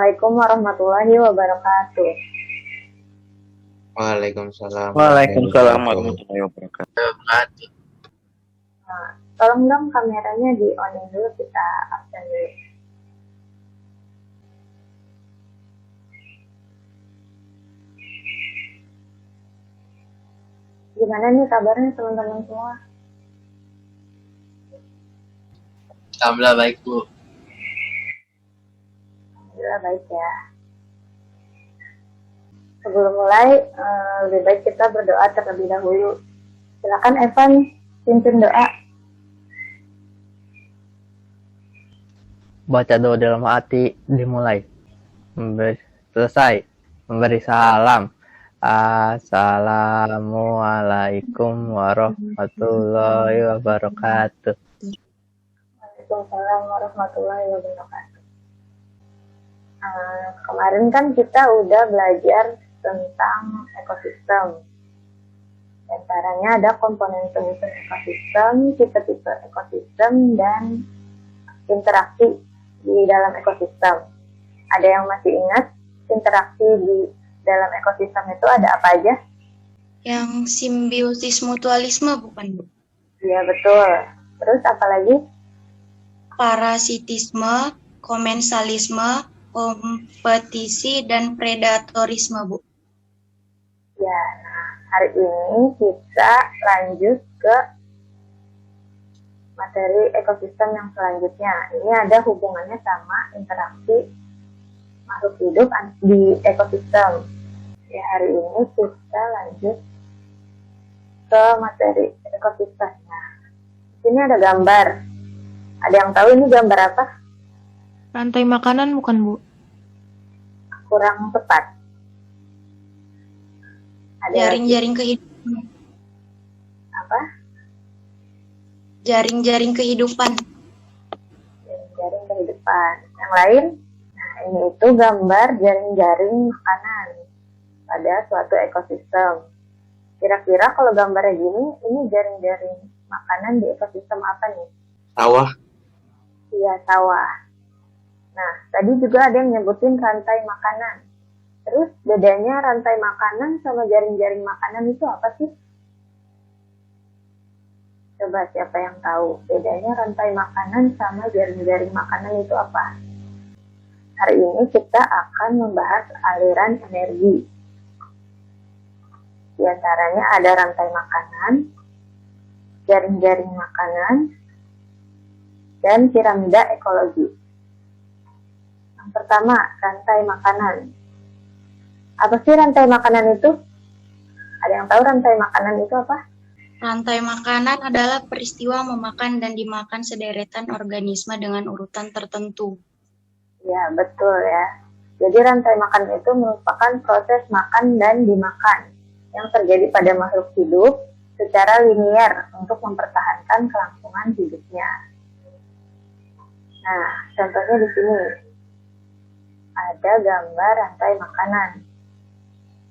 Assalamualaikum warahmatullahi wabarakatuh. Waalaikumsalam Waalaikumsalam warahmatullahi wabarakatuh. Nah, tolong dong kameranya di on dulu, kita absen dulu. Gimana nih kabarnya teman-teman semua? Alhamdulillah baik, Bu. Alhamdulillah baik ya. Sebelum mulai, lebih baik kita berdoa terlebih dahulu. Silakan Evan, pimpin doa. Baca doa dalam hati, dimulai. Selesai. Memberi salam. Assalamualaikum warahmatullahi wabarakatuh. Waalaikumsalam warahmatullahi wabarakatuh. Kemarin kan kita udah belajar tentang ekosistem. Di antaranya ada komponen penyusun ekosistem, tipe-tipe ekosistem, dan interaksi di dalam ekosistem. Ada yang masih ingat interaksi di dalam ekosistem itu ada apa aja? Yang simbiosis mutualisme bukan, Bu? Iya betul. Terus apa lagi? Parasitisme, komensalisme, kompetisi, dan predatorisme, Bu. Ya, nah hari ini kita lanjut ke materi ekosistem yang selanjutnya. Ini ada hubungannya sama interaksi makhluk hidup di ekosistem. Ya, hari ini kita lanjut ke materi ekosistem. Nah, di sini ada gambar. Ada yang tahu ini gambar apa? Rantai makanan bukan, Bu? Kurang tepat. Ada Jaring-jaring kehidupan. apa? Jaring-jaring kehidupan. Jaring-jaring kehidupan. Yang lain? Nah, ini itu gambar jaring-jaring makanan pada suatu ekosistem. Kira-kira kalau gambarnya gini, ini jaring-jaring makanan di ekosistem apa nih? Sawah. Iya, sawah. Nah, tadi juga ada yang nyebutin rantai makanan. Terus bedanya rantai makanan sama jaring-jaring makanan itu apa sih? Coba siapa yang tahu bedanya rantai makanan sama jaring-jaring makanan itu apa? Hari ini kita akan membahas aliran energi. Di antaranya ada rantai makanan, jaring-jaring makanan, dan piramida ekologi. Yang pertama, rantai makanan. Apa sih rantai makanan itu? Ada yang tahu rantai makanan itu apa? Rantai makanan adalah peristiwa memakan dan dimakan sederetan organisme dengan urutan tertentu. Ya, betul ya. Jadi rantai makanan itu merupakan proses makan dan dimakan yang terjadi pada makhluk hidup secara linier untuk mempertahankan kelangsungan hidupnya. Nah, contohnya di sini ada gambar rantai makanan.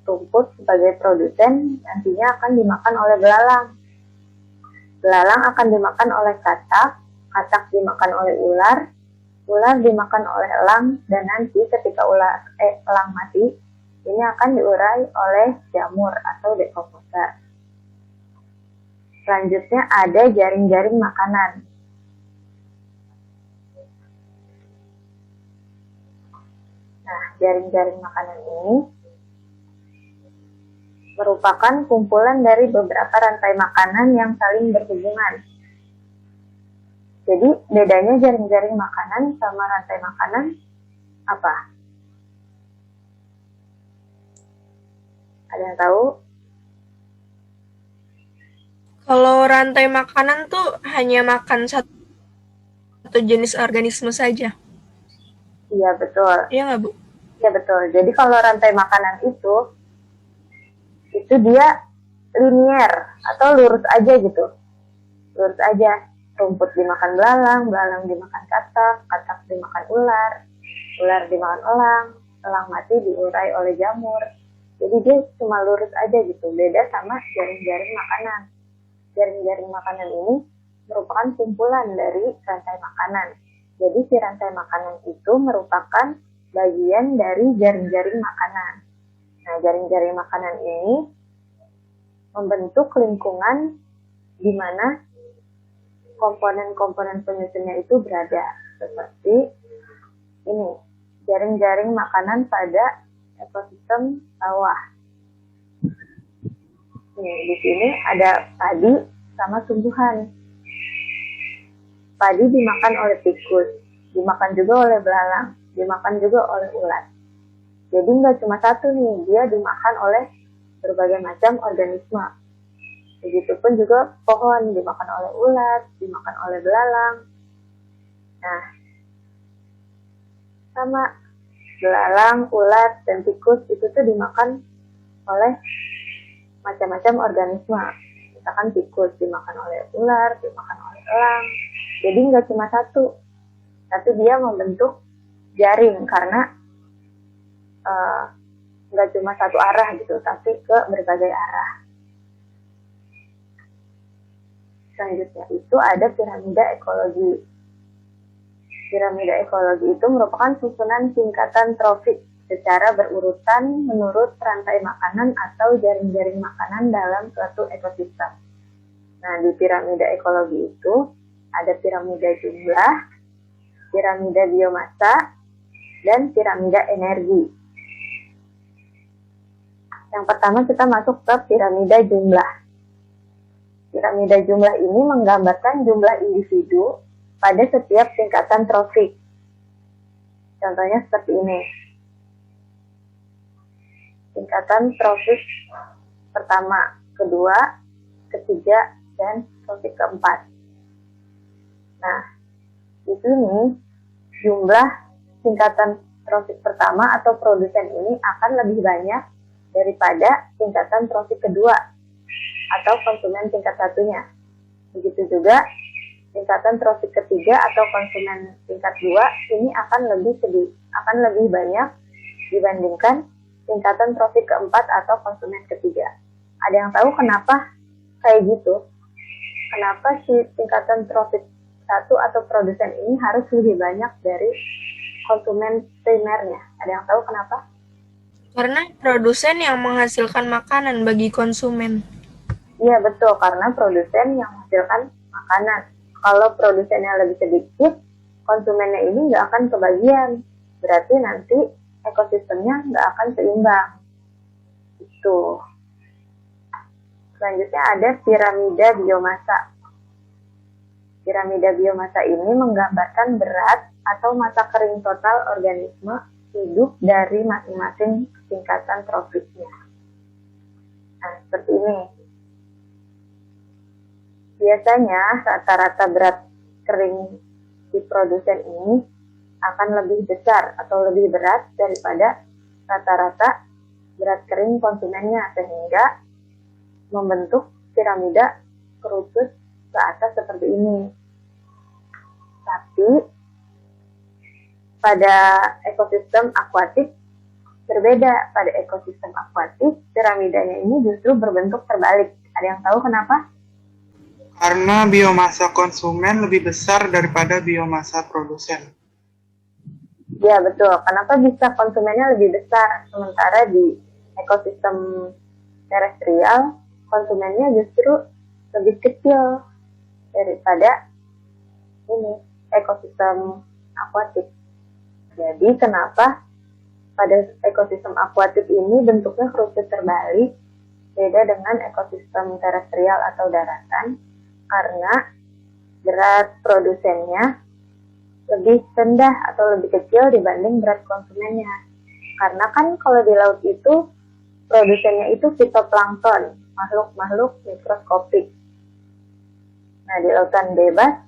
Rumput sebagai produsen nantinya akan dimakan oleh belalang. Belalang akan dimakan oleh katak, katak dimakan oleh ular, ular dimakan oleh elang, dan nanti ketika elang mati, ini akan diurai oleh jamur atau dekomposer. Selanjutnya ada jaring-jaring makanan. Nah, jaring-jaring makanan ini merupakan kumpulan dari beberapa rantai makanan yang saling berhubungan. Jadi, bedanya jaring-jaring makanan sama rantai makanan apa? Ada yang tahu? Kalau rantai makanan tuh hanya makan satu jenis organisme saja. Iya, betul. Iya nggak, Bu? Iya, betul. Jadi, kalau rantai makanan itu dia linier atau lurus aja gitu. Lurus aja. Rumput dimakan belalang, belalang dimakan katak, katak dimakan ular, ular dimakan elang mati diurai oleh jamur. Jadi dia cuma lurus aja gitu. Beda sama jaring-jaring makanan. Jaring-jaring makanan ini merupakan kumpulan dari rantai makanan. Jadi si rantai makanan itu merupakan bagian dari jaring-jaring makanan. Nah, jaring-jaring makanan ini membentuk lingkungan di mana komponen-komponen penyusunnya itu berada. Seperti ini, jaring-jaring makanan pada ekosistem sawah. Nih, di sini ada padi sama tumbuhan. Padi dimakan oleh tikus, dimakan juga oleh belalang, dimakan juga oleh ulat. Jadi nggak cuma satu nih, dia dimakan oleh berbagai macam organisme. Begitupun juga pohon dimakan oleh ulat, dimakan oleh belalang. Nah, sama belalang, ulat, dan tikus itu tuh dimakan oleh macam-macam organisme. Misalkan tikus dimakan oleh ular, dimakan oleh elang. Jadi nggak cuma satu, tapi dia membentuk jaring karena nggak cuma satu arah gitu, tapi ke berbagai arah. Selanjutnya itu ada piramida ekologi. Piramida ekologi itu merupakan susunan tingkatan trofik secara berurutan menurut rantai makanan atau jaring-jaring makanan dalam suatu ekosistem. Nah, di piramida ekologi itu ada piramida jumlah, piramida biomasa, dan piramida energi. Yang pertama kita masuk ke piramida jumlah. Piramida jumlah ini menggambarkan jumlah individu pada setiap tingkatan trofik. Contohnya seperti ini. Tingkatan trofik pertama, kedua, ketiga, dan trofik keempat. Nah, di sini jumlah tingkatan trofik pertama atau produsen ini akan lebih banyak daripada tingkatan trofik kedua atau konsumen tingkat satunya. Begitu juga tingkatan trofik ketiga atau konsumen tingkat 2 ini akan lebih banyak dibandingkan tingkatan trofik keempat atau konsumen ketiga. Ada yang tahu kenapa kayak gitu? Kenapa si tingkatan trofik 1 atau produsen ini harus lebih banyak dari konsumen primernya? Ada yang tahu kenapa? Karena produsen yang menghasilkan makanan bagi konsumen. Iya betul, karena produsen yang menghasilkan makanan. Kalau produsennya lebih sedikit, konsumennya ini nggak akan kebagian. Berarti nanti ekosistemnya nggak akan seimbang. Itu. Selanjutnya ada piramida biomasa. Piramida biomasa ini menggambarkan berat atau masa kering total organisme hidup dari masing-masing tingkatan trofiknya. Nah, seperti ini. Biasanya rata-rata berat kering di produsen ini akan lebih besar atau lebih berat daripada rata-rata berat kering konsumennya, sehingga membentuk piramida kerucut ke atas seperti ini. Tapi pada ekosistem akuatik berbeda. Pada ekosistem akuatik, piramidanya ini justru berbentuk terbalik. Ada yang tahu kenapa? Karena biomasa konsumen lebih besar daripada biomasa produsen. Ya betul. Kenapa bisa konsumennya lebih besar? Sementara di ekosistem terestrial, konsumennya justru lebih kecil daripada ini ekosistem akuatik. Jadi kenapa pada ekosistem akuatik ini bentuknya kerucut terbalik, beda dengan ekosistem terestrial atau daratan, karena berat produsennya lebih rendah atau lebih kecil dibanding berat konsumennya. Karena kan kalau di laut itu produsennya itu fitoplankton, makhluk-makhluk mikroskopik. Nah, di lautan bebas,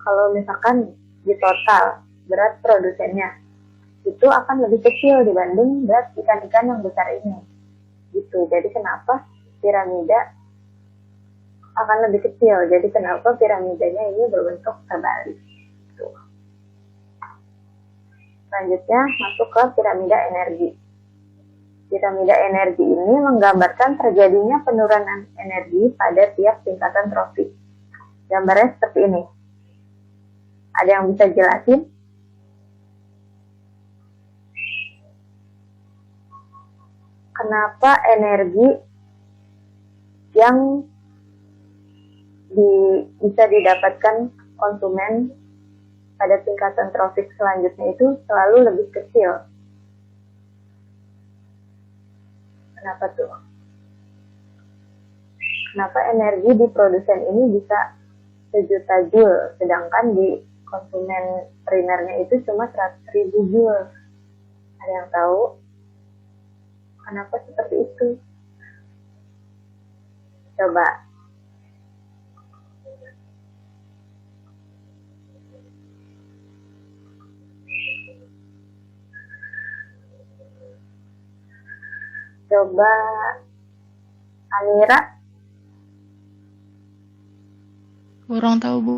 kalau misalkan di total berat produsennya itu akan lebih kecil dibanding berat ikan-ikan yang besar ini. Gitu. Jadi kenapa piramida akan lebih kecil? Jadi kenapa piramidanya ini berbentuk terbalik? Gitu. Selanjutnya masuk ke piramida energi. Piramida energi ini menggambarkan terjadinya penurunan energi pada tiap tingkatan trofik. Gambarnya seperti ini. Ada yang bisa jelasin? kenapa energi yang bisa didapatkan konsumen pada tingkatan trofik selanjutnya itu selalu lebih kecil. Kenapa tuh? Kenapa energi di produsen ini bisa 1.000.000 joule, sedangkan di konsumen primernya itu cuma 100.000 joule? Ada yang tahu? Kenapa seperti itu? Coba. Coba Amira. Kurang tahu, Bu.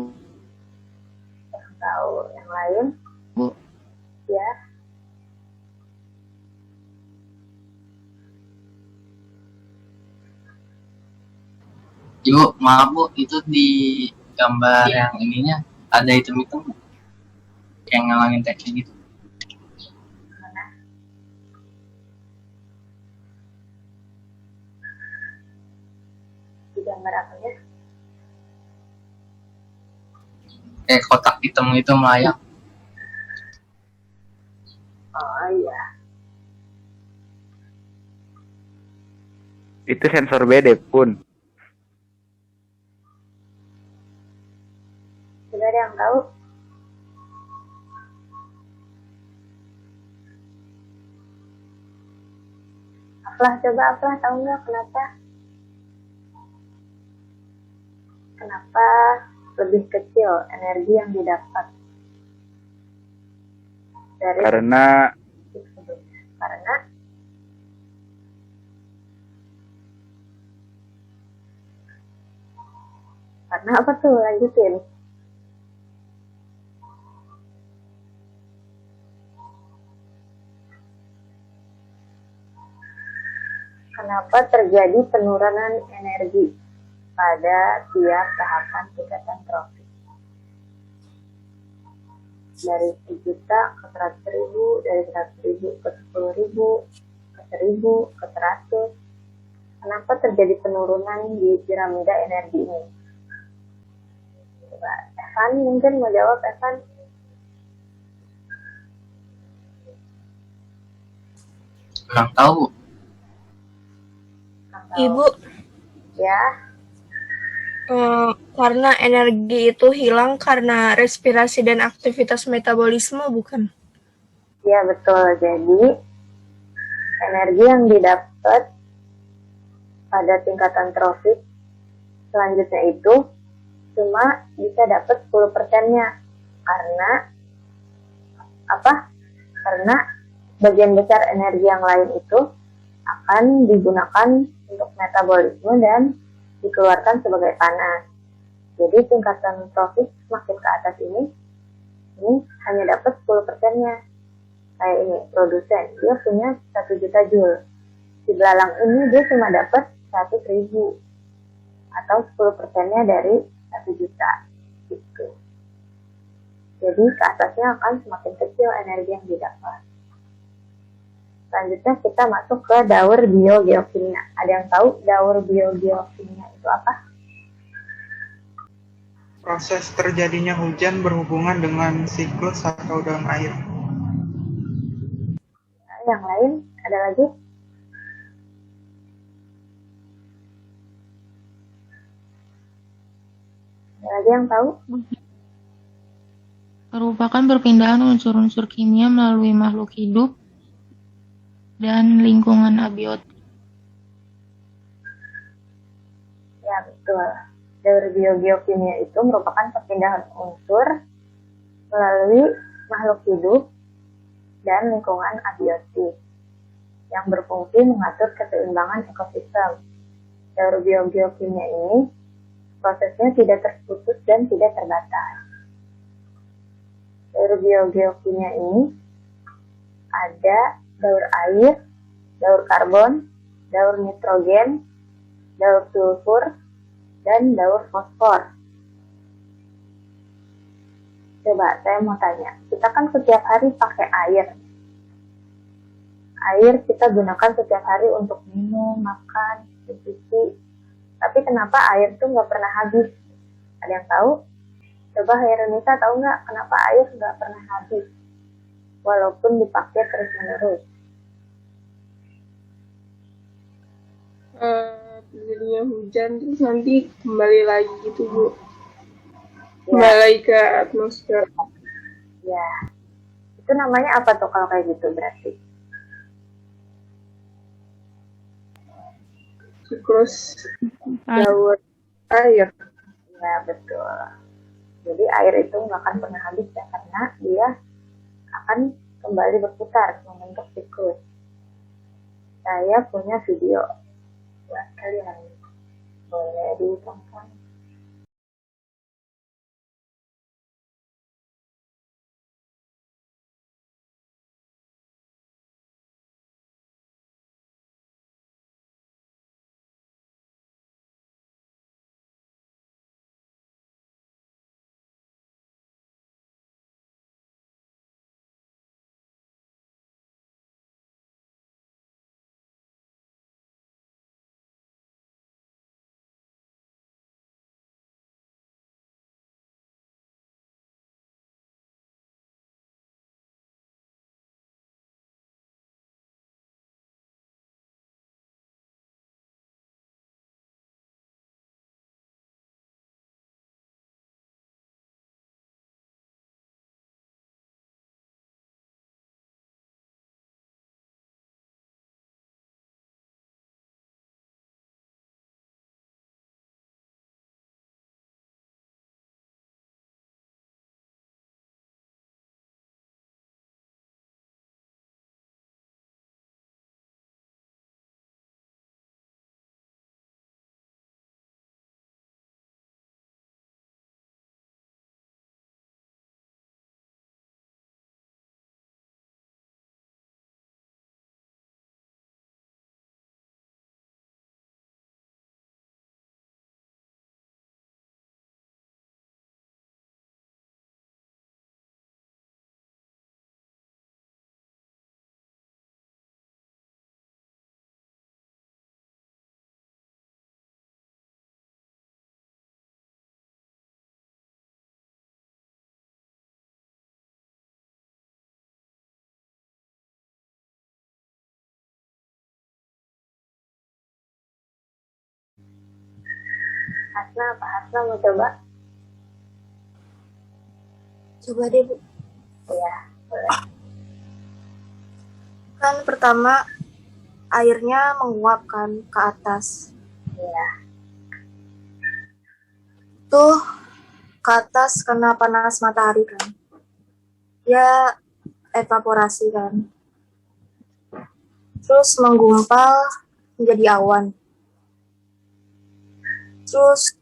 Yang tahu yang lain? Bu. Ya. Ibu, maaf Bu, itu di gambar yang ininya ada hitam-hitam yang ngalangin teksnya gitu. Mana? Di gambar apanya? Kotak hitam itu melayang. Oh iya. Itu sensor BD pun. Sudah ada yang tahu? Coba tahu nggak kenapa? Kenapa lebih kecil energi yang didapat dari Karena karena apa tuh? Lanjutin. Kenapa terjadi penurunan energi pada tiap tahapan tingkatan trofik? Dari 1 juta ke 100.000, dari 100.000 ke 10.000, ke 1.000, ke 100. Kenapa terjadi penurunan di piramida energi ini? Coba Evan mungkin mau jawab, Evan. Kurang tahu. Ibu, Ya, karena energi itu hilang karena respirasi dan aktivitas metabolisme, bukan? ya betul. Jadi energi yang didapat pada tingkatan trofik selanjutnya itu cuma bisa dapat 10%-nya. Karena apa? Karena bagian besar energi yang lain itu akan digunakan untuk metabolisme dan dikeluarkan sebagai panas. Jadi tingkatan trofik semakin ke atas ini hanya dapat 10%-nya. Kayak ini, produsen, dia punya 1 juta joule. Di belalang ini dia cuma dapat 100.000 atau 10%-nya dari 1 juta. Gitu. Jadi ke atasnya akan semakin kecil energi yang didapat. Selanjutnya kita masuk ke daur biogeokimia. Ada yang tahu daur biogeokimia itu apa? Proses terjadinya hujan berhubungan dengan siklus atau daun air. Nah, yang lain ada lagi? Ada lagi yang tahu? Merupakan perpindahan unsur-unsur kimia melalui makhluk hidup dan lingkungan abiotik. Ya, betul. Daur biogeokimia itu merupakan perpindahan unsur melalui makhluk hidup dan lingkungan abiotik yang berfungsi mengatur keseimbangan ekosistem. Daur biogeokimia ini prosesnya tidak terputus dan tidak terbatas. Daur biogeokimia ini ada daur air, daur karbon, daur nitrogen, daur sulfur, dan daur fosfor. Coba saya mau tanya, kita kan setiap hari pakai air. Air kita gunakan setiap hari untuk minum, makan, mencuci. Tapi kenapa air tuh nggak pernah habis? Ada yang tahu? Coba Heronisa tahu nggak kenapa air nggak pernah habis? Walaupun dipakai terus-menerus. Terjadinya hujan terus nanti kembali lagi gitu Bu. Ya, Kembali lagi ke atmosfer. ya. Itu namanya apa tuh kalau kayak gitu berarti? Siklus daur air. Ya, betul. Jadi air itu nggak akan pernah habis ya, karena dia akan kembali berputar membentuk siklus. Saya punya video buat kalian. Boleh ditonton. Hasna mau coba? Coba deh Bu. Ya, boleh. Kan pertama airnya menguap kan ke atas. Ya, Tuh ke atas kena panas matahari kan. Ya evaporasi kan. Terus menggumpal menjadi awan. Terus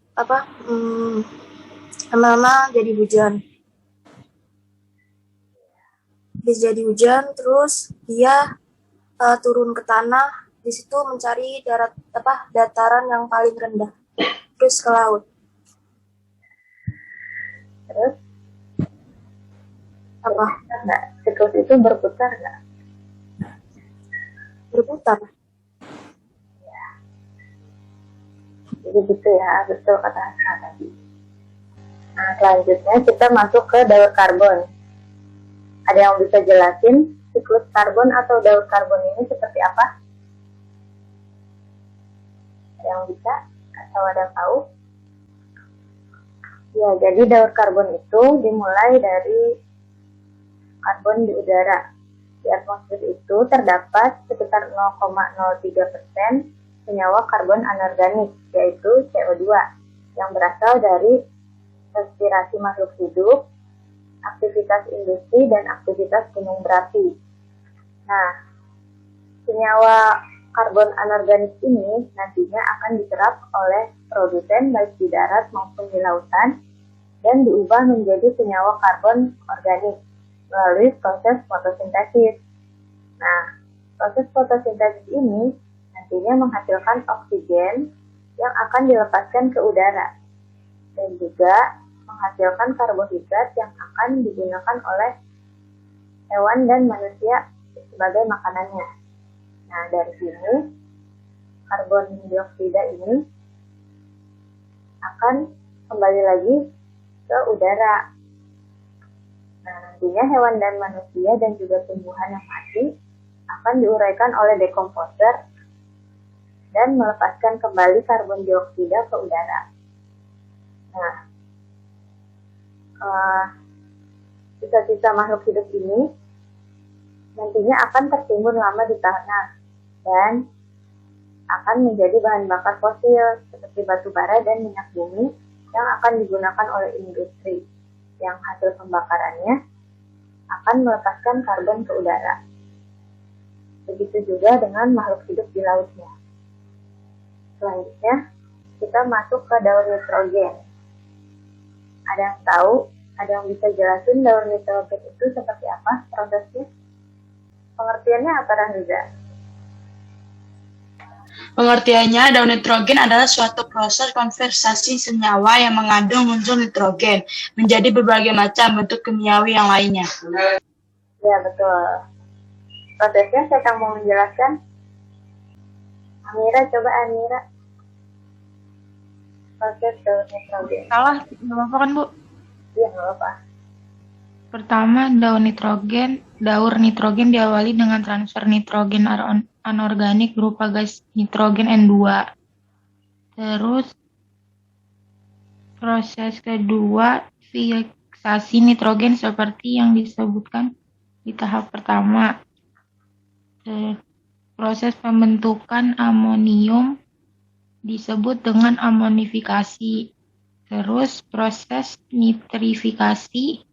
lama-lama jadi hujan. Bisa jadi hujan, terus dia turun ke tanah, di situ mencari dataran yang paling rendah, terus ke laut. terus Apa? nggak? Siklus itu berputar nggak? Berputar. Jadi gitu ya, betul kata Hasna tadi. Nah, selanjutnya kita masuk ke daur karbon. Ada yang bisa jelasin siklus karbon atau daur karbon ini seperti apa? Ada yang bisa? Atau ada yang tahu? Ya, jadi daur karbon itu dimulai dari karbon di udara. Di atmosfer itu terdapat sekitar 0,03% senyawa karbon anorganik, yaitu CO2, yang berasal dari respirasi makhluk hidup, aktivitas industri, dan aktivitas gunung berapi. Nah, senyawa karbon anorganik ini nantinya akan diserap oleh produsen baik di darat maupun di lautan dan diubah menjadi senyawa karbon organik melalui proses fotosintesis. Nah, proses fotosintesis ini nantinya menghasilkan oksigen yang akan dilepaskan ke udara dan juga menghasilkan karbohidrat yang akan digunakan oleh hewan dan manusia sebagai makanannya. Nah, dari sini karbon dioksida ini akan kembali lagi ke udara. Nah, nantinya hewan dan manusia dan juga tumbuhan yang mati akan diuraikan oleh dekomposer dan melepaskan kembali karbon dioksida ke udara. Nah, sisa-sisa makhluk hidup ini nantinya akan tertimbun lama di tanah dan akan menjadi bahan bakar fosil seperti batu bara dan minyak bumi yang akan digunakan oleh industri yang hasil pembakarannya akan melepaskan karbon ke udara. Begitu juga dengan makhluk hidup di lautnya. Selanjutnya, kita masuk ke daur nitrogen. Ada yang tahu? Ada yang bisa jelasin daur nitrogen itu seperti apa prosesnya? Pengertiannya apa, Rahniza? Pengertiannya, daur nitrogen adalah suatu proses konversi senyawa yang mengandung unsur nitrogen menjadi berbagai macam bentuk kimiawi yang lainnya. Ya, betul. Prosesnya saya akan mau menjelaskan. Amira, coba Amira. Proses daur nitrogen. Salah, nggak apa-apa kan, Bu? Iya, nggak apa-apa. Pertama, daur nitrogen diawali dengan transfer nitrogen anorganik berupa gas nitrogen N2. Terus, proses kedua, fiksasi nitrogen seperti yang disebutkan di tahap pertama. Proses pembentukan amonium disebut dengan amonifikasi. Terus, proses nitrifikasi.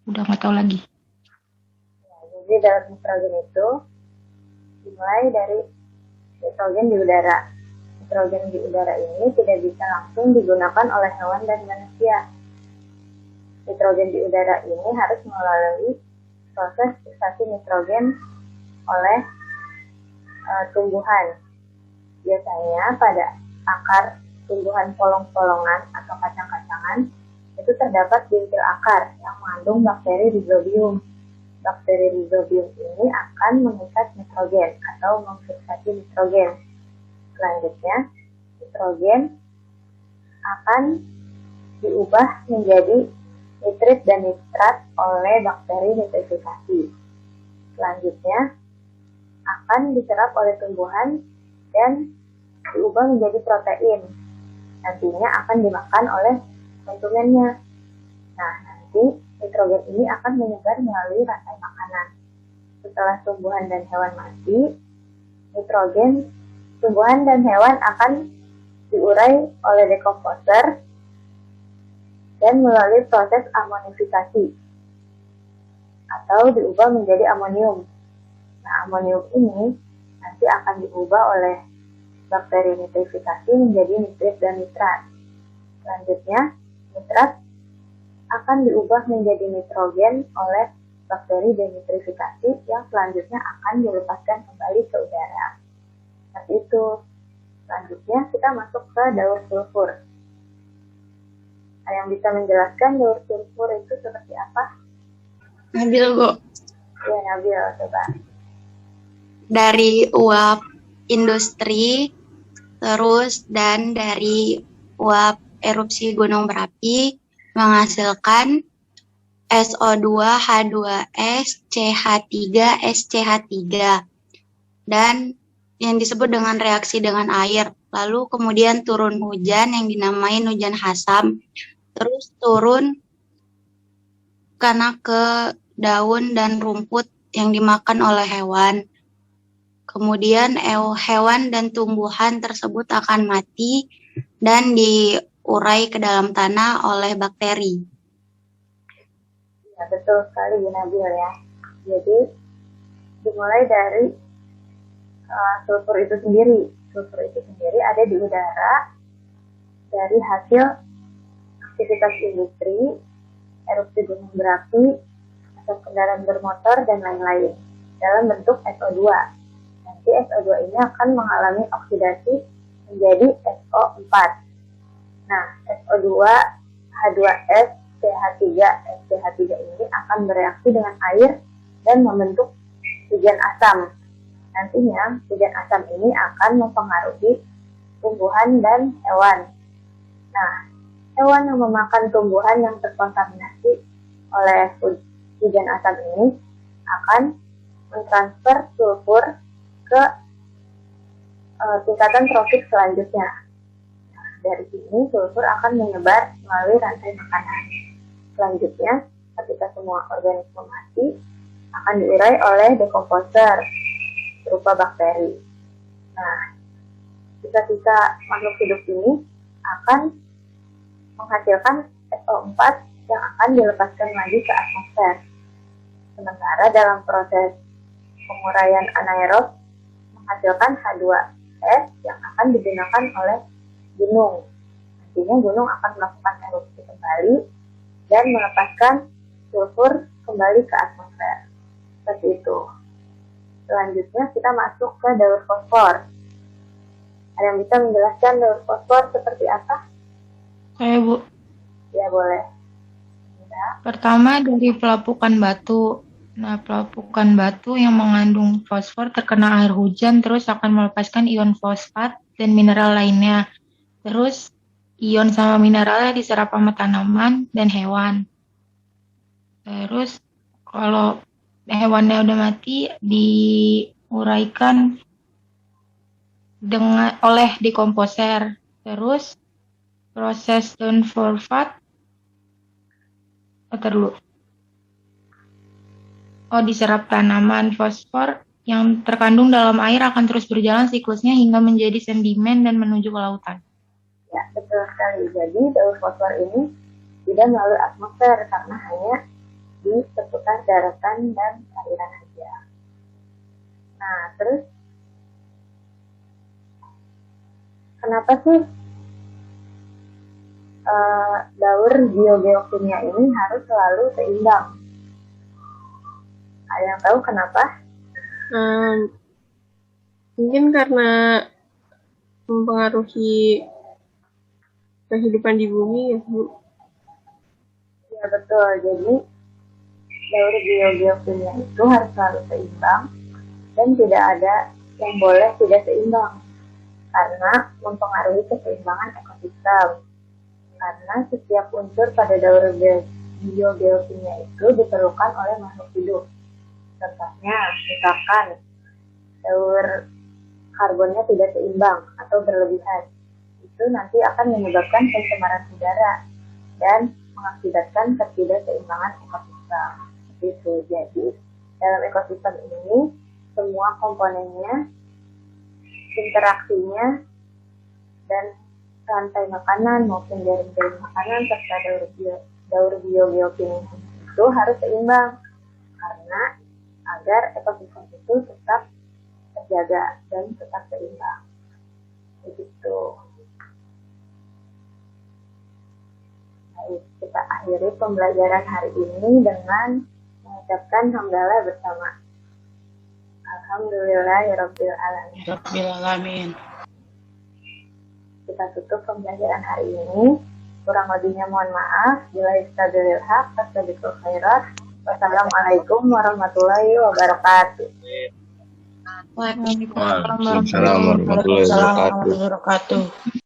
Udah nggak tahu lagi. Jadi daur nitrogen itu dimulai dari nitrogen di udara. Nitrogen di udara ini tidak bisa langsung digunakan oleh hewan dan manusia. Nitrogen di udara ini harus melalui proses fiksasi nitrogen oleh tumbuhan. Biasanya pada akar tumbuhan polong-polongan atau kacang-kacangan itu terdapat bintil akar yang mengandung bakteri Rhizobium. Bakteri Rhizobium ini akan mengikat nitrogen atau memfiksasi nitrogen. Selanjutnya, nitrogen akan diubah menjadi nitrit dan nitrat oleh bakteri nitrifikasi. Selanjutnya, akan diserap oleh tumbuhan dan diubah menjadi protein. Nantinya akan dimakan oleh konsumennya. Nah, nanti nitrogen ini akan menyebar melalui rantai makanan. Setelah tumbuhan dan hewan mati, nitrogen tumbuhan dan hewan akan diurai oleh dekomposer dan melalui proses amonifikasi atau diubah menjadi amonium. Nah, amonium ini nanti akan diubah oleh bakteri nitrifikasi menjadi nitrit dan nitrat. Selanjutnya, nitrat akan diubah menjadi nitrogen oleh bakteri denitrifikasi yang selanjutnya akan dilepaskan kembali ke udara. Seperti itu. Selanjutnya kita masuk ke daur sulfur. Ada yang bisa menjelaskan daur sulfur itu seperti apa? Nabil, Bu. Ya, Nabil, coba. Dari uap industri, terus dan dari uap erupsi gunung berapi menghasilkan SO2, H2S, CH3, SCH3 dan yang disebut dengan reaksi dengan air. Lalu kemudian turun hujan yang dinamain hujan hasam. Terus turun karena ke daun dan rumput yang dimakan oleh hewan. Kemudian hewan dan tumbuhan tersebut akan mati dan diurai ke dalam tanah oleh bakteri. Ya, betul sekali Bu Nabil ya. Jadi dimulai dari sulfur itu sendiri. Sulfur itu sendiri ada di udara dari hasil aktivitas industri, erupsi gunung berapi, atau kendaraan bermotor dan lain-lain dalam bentuk SO2. Nanti SO2 ini akan mengalami oksidasi menjadi SO4. Nah, SO2, H2S, CH3, SCH3 ini akan bereaksi dengan air dan membentuk hujan asam. Nantinya hujan asam ini akan mempengaruhi tumbuhan dan hewan. Nah, hewan yang memakan tumbuhan yang terkontaminasi oleh hujan asam ini akan mentransfer sulfur ke tingkatan trofik selanjutnya. Nah, dari sini sulfur akan menyebar melalui rantai makanan. Selanjutnya, ketika semua organisme mati, akan diurai oleh dekomposer berupa bakteri. Nah, sisa-sisa makhluk hidup ini akan menghasilkan SO4 yang akan dilepaskan lagi ke atmosfer. Sementara dalam proses penguraian anaerob menghasilkan H2S yang akan digunakan oleh gunung. Nantinya gunung akan melakukan erupsi kembali dan melepaskan sulfur kembali ke atmosfer. Seperti itu. Selanjutnya kita masuk ke daur fosfor. Ada yang bisa menjelaskan daur fosfor seperti apa? Saya, Bu. Ya, boleh. Ya. Pertama dari pelapukan batu. Nah, pelapukan batu yang mengandung fosfor terkena air hujan terus akan melepaskan ion fosfat dan mineral lainnya. Terus ion sama mineralnya diserap sama tanaman dan hewan. Terus kalau hewannya udah mati diuraikan oleh dekomposer. Terus proses daun fosfat diserap tanaman. Fosfor yang terkandung dalam air akan terus berjalan siklusnya hingga menjadi sedimen dan menuju ke lautan. Ya, betul sekali. Jadi daur fosfor ini tidak melalui atmosfer karena hanya di seputar daratan dan perairan saja. Nah, terus kenapa sih daur biogeokimia ini harus selalu seimbang? Ada yang tahu kenapa? Mungkin karena mempengaruhi kehidupan di bumi ya, Bu. Ya, betul. Jadi daur biogeokimia itu harus selalu seimbang dan tidak ada yang boleh tidak seimbang karena mempengaruhi keseimbangan ekosistem. Karena setiap unsur pada daur biogeokimia itu diperlukan oleh makhluk hidup. Contohnya, misalkan daur karbonnya tidak seimbang atau berlebihan, itu nanti akan menyebabkan pencemaran udara dan mengakibatkan ketidakseimbangan ekosistem. Itu jadi dalam ekosistem ini semua komponennya, interaksinya, dan rantai makanan maupun jaring-jaring makanan serta daur biogeokimia itu harus seimbang karena agar ekosistem itu tetap terjaga dan tetap seimbang. Begitu. Baik, kita akhiri pembelajaran hari ini dengan mengucapkan hamdalah bersama. Alhamdulillahirabbil alamin. Kita tutup pembelajaran hari ini. Kurang lebihnya mohon maaf. Billahi taufiq wal khairat. Wassalamualaikum warahmatullahi wabarakatuh. Waalaikumsalam Waalaikumsalam warahmatullahi wabarakatuh.